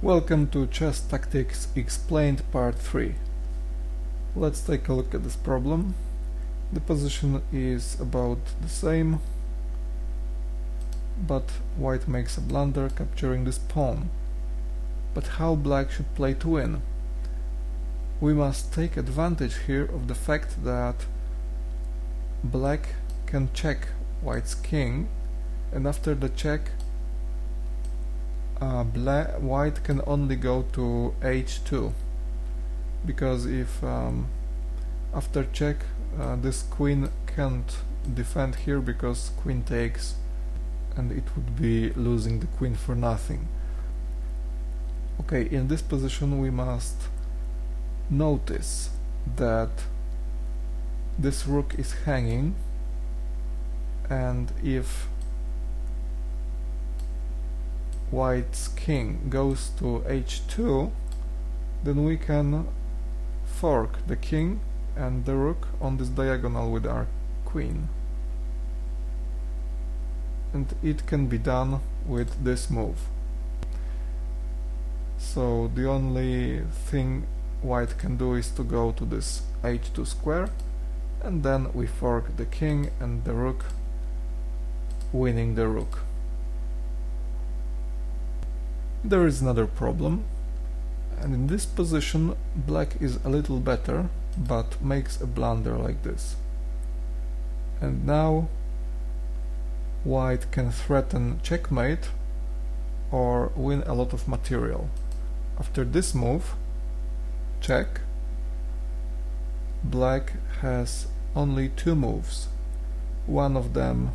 Welcome to Chess Tactics Explained Part 3. Let's take a look at this problem. The position is about the same, but white makes a blunder capturing this pawn. But how black should play to win? We must take advantage here of the fact that black can check white's king, and after the check white can only go to h2, because if after check this queen can't defend here because queen takes, and it would be losing the queen for nothing. Okay, in this position we must notice that this rook is hanging, and if white's king goes to h2, then we can fork the king and the rook on this diagonal with our queen, and it can be done with this move. So the only thing white can do is to go to this h2 square, and then we fork the king and the rook, winning the rook. There is another problem, and in this position black is a little better, but makes a blunder like this. And now white can threaten checkmate or win a lot of material. After this move, check, black has only two moves. One of them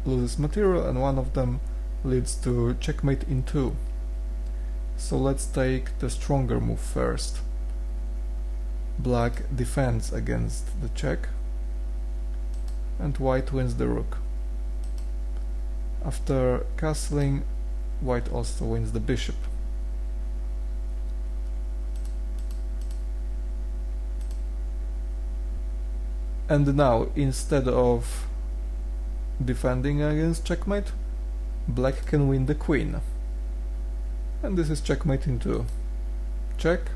loses material and one of them leads to checkmate in 2. So let's take the stronger move first. Black defends against the check, and white wins the rook. After castling, white also wins the bishop. And now, instead of defending against checkmate, black can win the queen, and this is checkmate in 2. Check,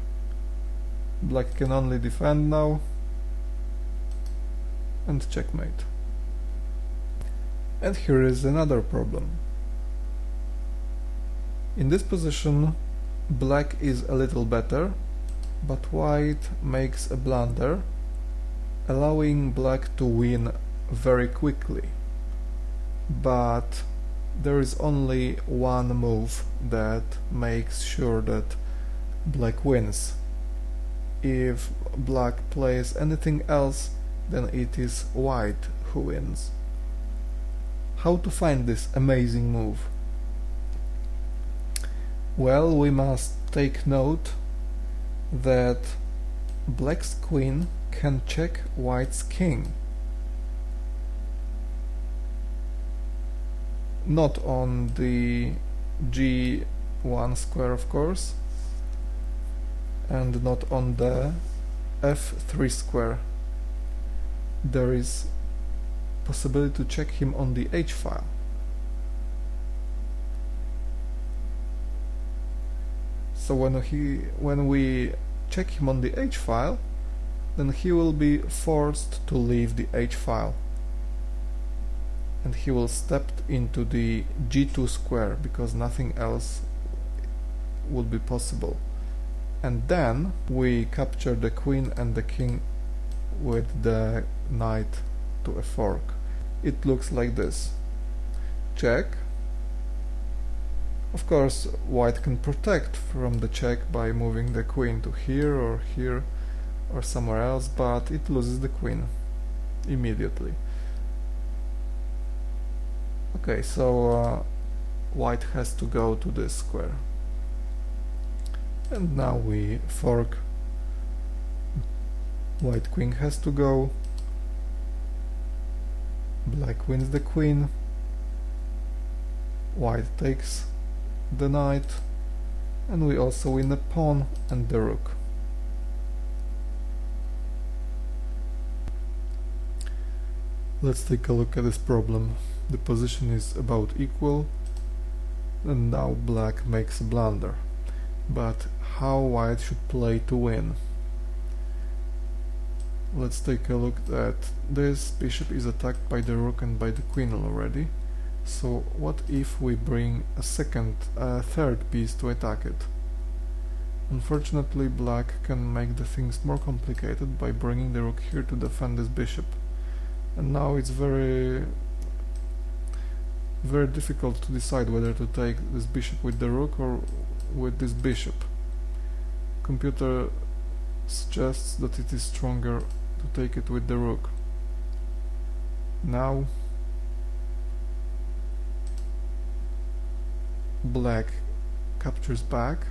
black can only defend now, and checkmate. And here is another problem. In this position black is a little better, but white makes a blunder, allowing black to win very quickly. But there is only one move that makes sure that black wins. If black plays anything else, then it is white who wins. How to find this amazing move? Well, we must take note that black's queen can check white's king. Not on the g1 square, of course, and not on the f3 square. There is possibility to check him on the h file. So when we check him on the h file, then he will be forced to leave the h file, and he will step into the g2 square because nothing else would be possible. And then we capture the queen and the king with the knight to a fork. It looks like this. Check. Of course, white can protect from the check by moving the queen to here or somewhere else, but it loses the queen immediately. Okay, so white has to go to this square, and now we fork. White queen has to go, black wins the queen, white takes the knight, and we also win the pawn and the rook. Let's take a look at this problem. The position is about equal, and now black makes a blunder. But how white should play to win? Let's take a look at this. Bishop is attacked by the rook and by the queen already. So what if we bring a third piece to attack it? Unfortunately, black can make the things more complicated by bringing the rook here to defend this bishop. And now it's very difficult to decide whether to take this bishop with the rook or with this bishop. Computer suggests that it is stronger to take it with the rook. Now black captures back,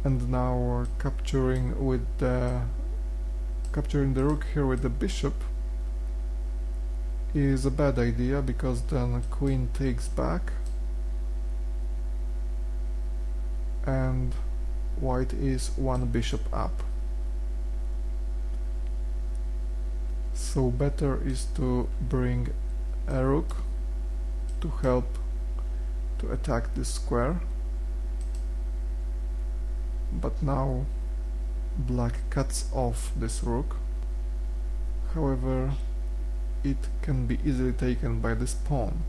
and now we're capturing the rook here with the bishop is a bad idea, because then queen takes back and white is one bishop up. So better is to bring a rook to help to attack this square. But now black cuts off this rook. However, it can be easily taken by this pawn.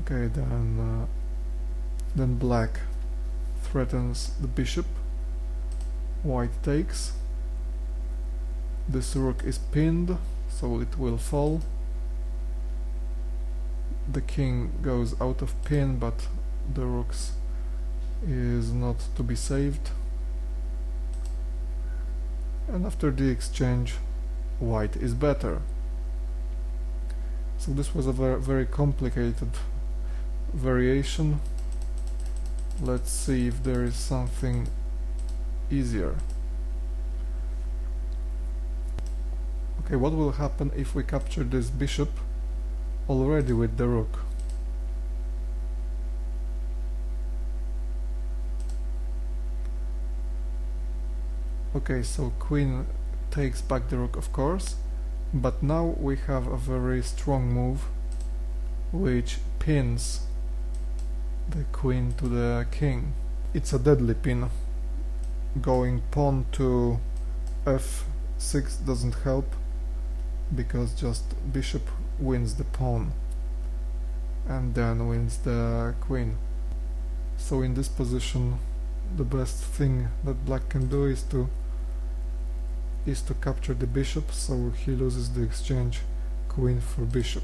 Okay, then black threatens the bishop. White takes. This rook is pinned, so it will fall. The king goes out of pin, but the rook is not to be saved. And after the exchange, white is better. So this was a very complicated variation. Let's see if there is something easier. Okay, what will happen if we capture this bishop already with the rook? Okay, so queen takes back the rook, of course, but now we have a very strong move which pins the queen to the king. It's a deadly pin. Going pawn to f6 doesn't help, because just bishop wins the pawn and then wins the queen. So in this position, the best thing that black can do is to capture the bishop, so he loses the exchange queen for bishop.